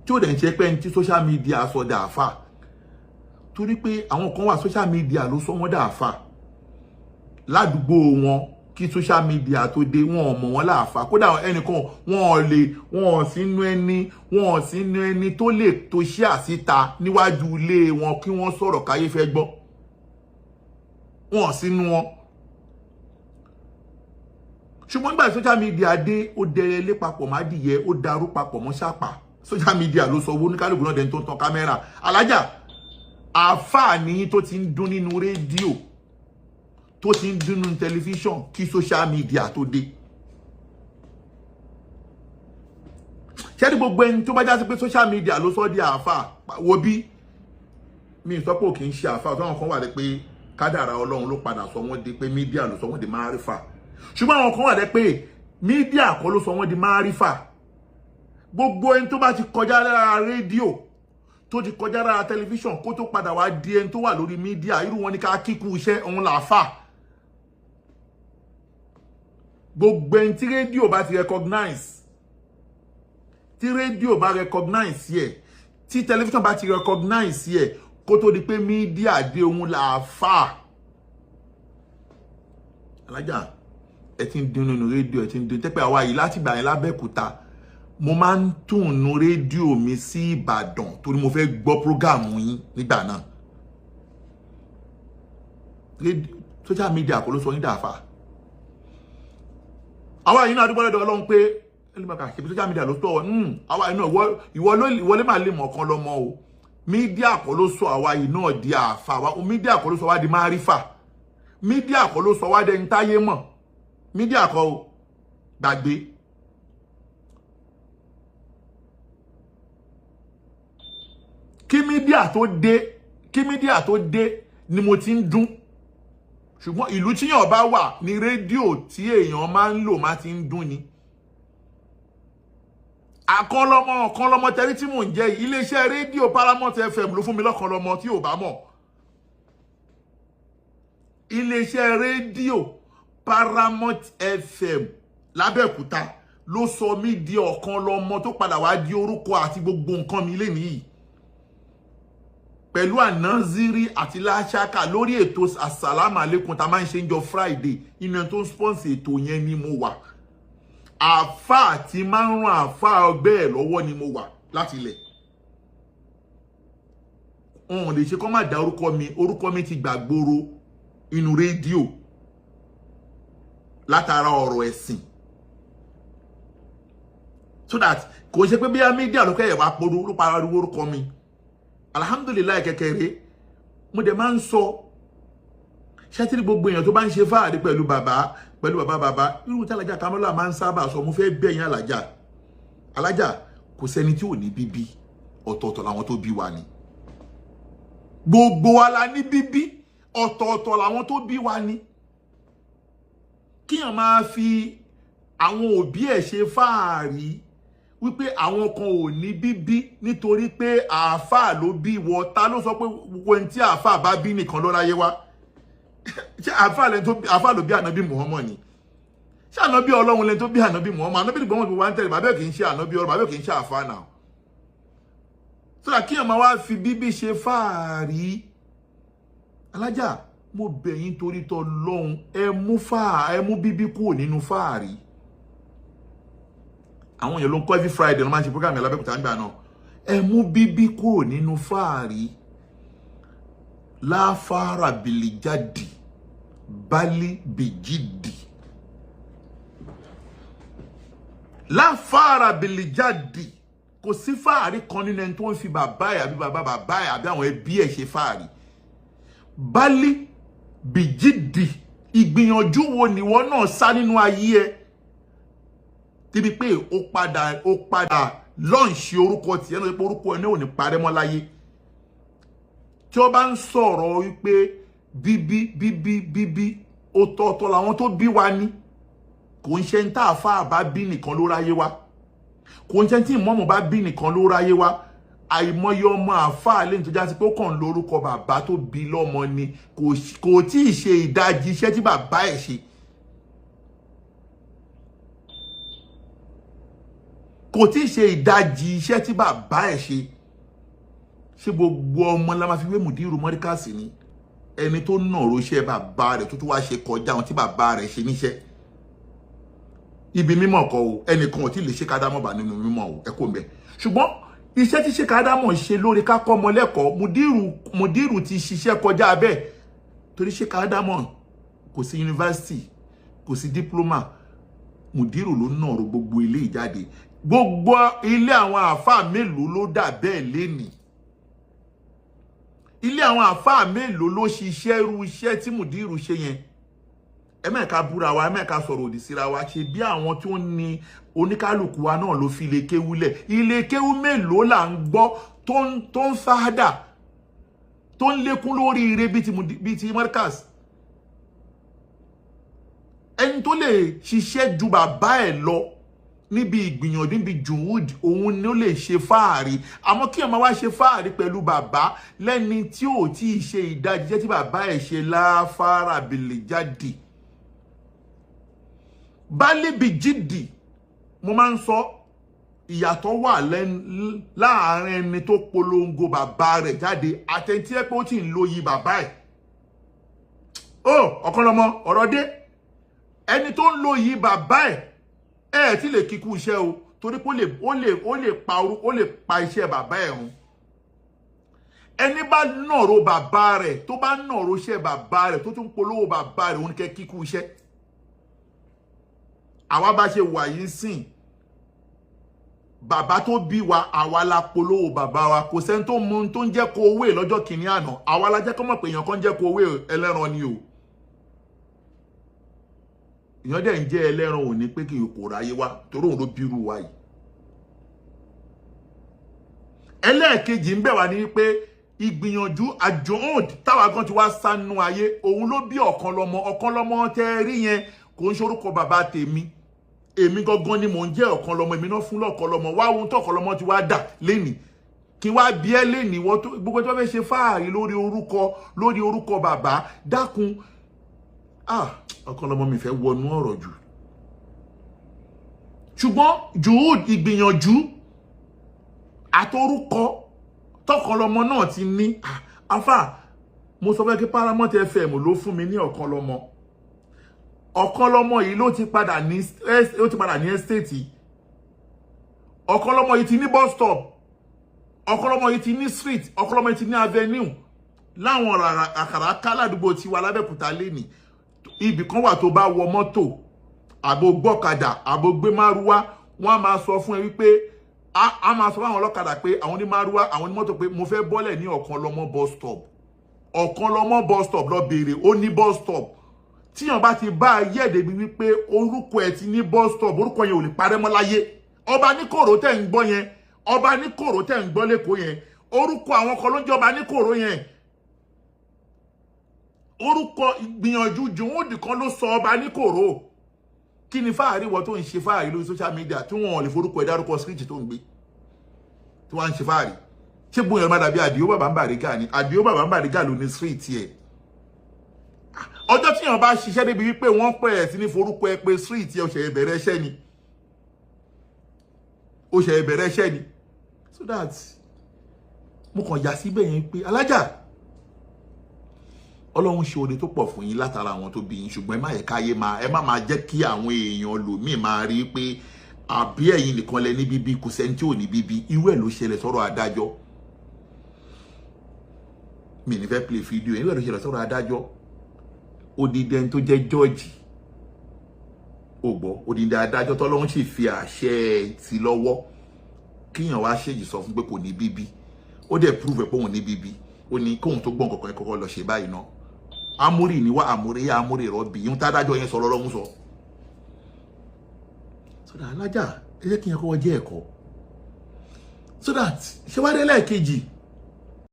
tí ó dẹ̀ ń ṣe pé ní tí social media sọ dà àfà torí pé àwọn kan wà social media ló sọ wọ́n dà àfà ládùúgbò wọn kí social media tó dé wọn ò mọ̀ wọ́n láàfà kódà ẹnìkan wọn ò sínú ẹni tó lè tó ṣe àsíta níwájú ilé wọn kí wọ́n sọ̀rọ̀ káyé fẹ́ gbọ́ wọn ò sínú wọn ṣùgbọ́n nígbà social media dé ó dẹrẹ lé papọ̀ má dìyẹ ó darú papọ̀ mọ́ ṣàpà social media ló sọ owó ní kálukú náà dẹni tó ń tan kámẹ́rà alájà àǹfààní tó ti ń dún nínú rédíò tó ti ń dún nínú tẹlifíṣàn kí social media tó dé ṣẹ́ni gbogbo ẹni tó bá já sí pé social media ló sọ di àáfà wo bí mi sọ pé ò kì í ṣe àáfà ọ̀tọ́ àwọn kan wà lẹ́ pé kádàrá ọlọ́run ló padà sọ wọ́n di pé mídíà ló sọ wọ́n di márífà ṣùgbọ́n àwọn kan wà lẹ́ pé mídíà kọ́ ló sọ wọ́n di márífà gbogbo ẹni tó bá ti kọjá lára rédíò tó ti kọjá lára tẹlifíṣàn kó tó padà wá di ẹni tó wà lórí mídíà irú wọn ní ká kíkú iṣẹ́ òun làáfà gbogbo ẹni tí rédíò bá ti recognize yẹ tí tẹlifíṣàn bá ti recognize yẹ kó tó di pé mídíà dé òun làáfà alájà ẹ ti ń dín nínú rédíò ẹ ti ń dín tẹ́pẹ́ àwa yìí láti gbà yẹn lábẹ́kúta mo máa ń túnú rédíò mi sí Ìbàdàn torí mo fẹ́ gbọ́ prógáàmù yín nígbà náà social media kò ló sọ yín dàáfà àwa yìí náà dúpọ́ lọ́dọ̀ Ọlọ́run pé ẹlẹ́mọ̀ká ṣe social media ló sọ àwa yìí náà ìwọ lè máa lè mọ̀ kan lọ́mọ o mídíà kò ló sọ àwa yìí náà di àfà wa mídíà kò ló sọ wá di márífà mídíà kò ló sọ wá dẹni táyé mọ̀ mídíà kò gbàgbé kí mídíà tó dé ni mo ti ń dún ṣùgbọ́n ìlú tí yàn bá wà ní rédíò tí èèyàn máa ń lò máa ti ń dún ni àkànlọ́mọ tẹ́rí tí mò ń jẹ́ iléeṣẹ́ rédíò Paramount FM ló fún mi lọ́kànlọ́mọ tí ò bá mọ̀ iléeṣẹ́ rédíò Paramount FM lábẹ́òkúta ló sọ mí di ọ̀kanlọ́mọ tó padà wá di orúkọ àti gbogbo nǹkan mi lénìí yìí pẹ̀lú ànázírí àti láṣáká lórí ètò àsàlámù àlékún tá máa ń ṣe ń jọ Friday iná tó ń sponsor ètò yẹn ni mo wà àfáà tí máa ń ran àfáà ọgbẹ́ ẹ̀ lọ́wọ́ ni mo wà láti ilẹ̀ ọ̀hún lè ṣe kọ́ máa dá orúkọ mi ti gbàgbóró inú rédíò látara ọ̀rọ̀ ẹ̀sìn so that kò ṣe pé bí a mídíà ló kẹ́yẹ̀ wá polo ló pariwo orúkọ mi alhamdulillah kékeré mo dẹ̀ máa ń sọ ṣẹ́tìrì gbogbo èèyàn tó bá ń ṣe fáàrí pẹ̀lú bàbá irú tí alájà Kamọ́lá máa ń sábà sọ mo fẹ́ bẹ̀yìn alájà kò sẹ́ni tí ò ní bíbí ọ̀tọ̀ọ̀tọ̀ làwọn tó bí wa ni gbogbo wa la ní bíbí ọ̀tọ̀ọ̀tọ̀ làwọn tó bí wa ni kíyàn máa fi àwọn òbí ẹ̀ ṣe fáàrí wípé àwọn kan ò ní bíbí nítorí pé àáfàá ló bí wọ ta ló sọ pé wọn tí àáfàá bá bí nìkan ló ráyé wá ṣé àáfàá ló bí ànábì Muhammad ni ṣé ànábì Ọlọ́run lẹni tó bí ànábì Muhammad ànábì Muhammad bí wọ́n ń tẹ̀lé bàbá ẹ̀ kì í ṣe ànábì Ọlọ́run bàbá ẹ̀ kì í ṣe àáfàá náà sọ́dà kíyàn máa wá fi bíbí ṣe fáàrí alájà mo bẹ̀ yín torí t'Ọlọ́run ẹ mú bíbí kúrò nínú fáàrí àwọn èèyàn ló ń kọ́ every Friday ló máa ń ṣe program alábẹ́kúta nígbà náà ẹ mú bíbí kúrò nínú fáàrí láfàárà bìlìjáde bálí bìjìdì láfàárà bìlìjáde kò sí fáàrí kan nínú ẹni tó ń fi bàbá ẹ̀ àbí bàbá ẹ̀ àbí àwọn ẹbí ẹ̀ ṣe fáàrí bálí bìjìdì ìgbìyànjú wo nìwọ náà sá nínú ayé ẹ tíbi pé ó padà lọ́ǹṣì orúkọ tí ẹnu pé orúkọ ẹni ò ní parẹ́ mọ́ láyé tí ó bá ń sọ̀rọ̀ wípé bíbí ọ̀tọ̀ọ̀tọ̀ làwọn tó bí wa ní kò ń ṣe ń tá àfáà bá bí nìkan ló ráyé wá kò ń ṣe tí ìmọ̀mù bá bí nìkan ló ráyé wá àìmọye ọmọ àfáà lẹ́yìn tó já sí pé ó kàn lórúkọ bàbá tó bí lọ́mọ ni kò tí ì ṣe ìdajì iṣẹ́ tí bàbá ẹ̀ ṣe kò tí ì ṣe ìdajì iṣẹ́ tí bàbá ẹ̀ ṣe gbogbo ọmọ la máa fi wé mùdírù mọ́ríkàsì ni ẹni tó nàró iṣẹ́ bàbá rẹ̀ tó tún wá ṣe kọjá ohun tí bàbá rẹ̀ ṣe níṣẹ́ ibi mímọ̀ kọ́ o ẹnìkan ò tí lè ṣe kádámọ̀ bá nínú mímọ̀ o ẹ kò mẹ́ ṣùgbọ́n iṣẹ́ tí ṣe kádámọ̀ ṣe lórí kákọ́ ọmọ lẹ́kọ̀ọ́ mùdírù ti ṣiṣẹ́ kọjá bẹ́ẹ̀ torí ṣe kádámọ̀ kò sí yunifásitì kò sí dípúlọ́mà mùdírù ló nàró gbogbo ilé ìjáde gbogbo ilé àwọn àáfàá mélòó ló dà bẹ́ẹ̀ lénìí ilé àwọn àáfàá mélòó ló ṣiṣẹ́ irú iṣẹ́ tí mùdírù ṣe yẹn ẹ má ká búra wa ẹ má ká sọ̀rọ̀ òdì síra wa ṣe bí àwọn tí wọ́n ní oníkálùkù wa náà ló fi ilé kéwú lẹ̀ ilé kéwú mélòó là ń gbọ́ tó ń sáádà tó ń lékún lórí ire bíi ti Markaz ẹni tó lè ṣiṣẹ́ ju bàbá ẹ̀ lọ níbi ìgbìyànjú níbi juhud òun ni ó lè ṣe fáàrí àmọ́ kí ọmọ wa ṣe fáàrí pẹ̀lú bàbá lẹ́ni tí ò tí ì ṣe ìdajì tí bàbá ẹ̀ ṣe láfárà bìlì jáde bálíbi jídì mo máa ń sọ ìyàtọ̀ wà láàárín ẹni tó polongo bàbá rẹ̀ jáde àtẹ̀ntí ẹ̀ pé ó ti ń lo yí bàbá ẹ̀ ọ̀kan lọ́mọ ọ̀rọ̀ dé ẹni tó ń lo yí bàbá ẹ̀ tí lè kíkú iṣẹ́ o torí pé ó lè pa iṣẹ́ bàbá ẹ̀ run ẹni bá nàró bàbá rẹ̀ tó bá nàró iṣẹ́ bàbá rẹ̀ tó tún polówó bàbá rẹ̀ òun kẹ́ kíkú iṣẹ́ àwa bá ṣe wà yìí sìn bàbá tó bí wa àwa la polówó bàbá wa kò sẹ́ni tó mú tó ń jẹ́ kó owó lọ́jọ́ kìíní àná àwa la jẹ́ kó mọ̀ pé èèyàn kan jẹ́ kó owó ẹlẹ́ran ni o èèyàn dẹ̀ ń jẹ́ ẹlẹ́ran ò ní pé kí kò ráyé wá torí òun ló bírú wa yìí ẹlẹ́ẹ̀kejì ń bẹ̀ wá ní pé ìgbìyànjú àjọ̀hún táwa gan ti wá sánú ayé òun ló bí ọ̀kan lọ́mọ tẹ́ rí yẹn kò ń ṣorúkọ bàbá tèmi èmi gangan ni mò ń jẹ́ ọ̀kan lọ́mọ èmi náà fún lọ́kan lọ́mọ wá ohun tó ọ̀kan lọ́mọ ti wá dà lénìí kí wá bí ẹ lénìí wọ́n tó gbogbo tó fẹ́ ṣe fáàrí lórí orúkọ bàbá dákun ọ̀kan lọ́mọ mi fẹ́ wọnú ọ̀rọ̀ jù ṣùgbọ́n juhud ìgbìyànjú àtorúkọ tọ̀kan lọ́mọ náà ti ní àfà mo sọ fẹ́ kí Paramount FM ló fún mi ní ọ̀kan lọ́mọ ọ̀kan lọ́mọ yìí ló ti padà ní estate ọ̀kan lọ́mọ yìí ti ní bus stop ọ̀kan lọ́mọ yìí ti ní street ọ̀kan lọ́mọ yìí ti ní avenue láwọn àkàrà káládùúgbò tiwa lábẹ́kúta lẹ́nìí ibì kan wà tó bá wọ mọ́tò àbò gbọ́kadà àbò gbé márúwá wọ́n á máa sọ fún ẹ wípé a máa sọ fún àwọn ọlọ́kadà pé àwọn ní márúwá àwọn ní mọ́tò pé mo fẹ́ bọ́lẹ̀ ní ọ̀kan lọ́mọ bus stop ọ̀kan lọ́mọ bus stop lọ béèrè ó ní bus stop tíyàn bá ti bá ayé ẹ̀dẹ̀ bí wípé orúkọ ẹ̀ ti ní bus stop orúkọ yẹn ò lè parẹ́ mọ́ láyé ọba ní kòró tẹ̀ ń gbọ́ yẹn ọba ní kòró tẹ̀ ń gbọ́ lẹ́kọ̀ọ́ yẹn orúkọ àwọn kan ló ń jọba ní kòró yẹn orúkọ ìgbìyànjú jùmúdì kan ló sọ ọba ní kòró kí ni fáàrí wọ tó ń ṣe fáàrí lórí social media tí wọn ò lè forúkọ ẹ̀ dárúkọ street tó ń gbé tí wọ́n ń ṣe fáàrí ṣé gbóyàn má dàbí Àdìó bàbá ń Bàrígà ni Àdìó bàbá ń Bàrígà ló ní street ẹ̀ ọjọ́ tí yàn bá ṣiṣẹ́ débi wípé wọ́n pẹ̀ ẹ̀ sí ní forúkọ ẹ pé street ẹ̀ ó ṣe ìbẹ̀rẹ̀ iṣẹ́ ni so that mo kàn yà síbẹ̀ yẹn pé alájà Ọlọ́run ṣe oore tó pọ̀ fún yín látara àwọn tó bí yín ṣùgbọ́n ẹ má yẹ káyé ẹ má máa jẹ́ kí àwọn èèyàn lòmíì máa rí pé àbí ẹ̀yin nìkan lẹ ní bíbí kò sẹ́ni tí ò ní bíbí irú ẹ̀ ló ṣẹlẹ̀ sọ́rọ̀ adájọ́ mi ní fẹ́ play video irú ẹ̀ ló ṣẹlẹ̀ sọ́rọ̀ adájọ́ odidi ẹni tó jẹ́ jọ́ọ̀jì ò gbọ́ odidi adájọ́ tọ́lọ́run sì fi àṣẹ ti lọ́wọ́ kíyàn wá ṣèjì sọ fún pé kò ní bíbí ó dẹ̀ prove pé òun ní bíbí ó ní kóhun tó gbọ́n kọ̀ọ̀kan kọ́kọ́ lọ ṣe báyìí náà amúrì ní wá amúrì rọ́bì yín tádájọ́ yẹn sọ lọ́rọ́ ń sọ so that alájà ẹ jẹ́ kí yẹn kọ́kọ́ jẹ́ ẹ̀kọ́ so that ṣé wá dé lẹ́ẹ̀kejì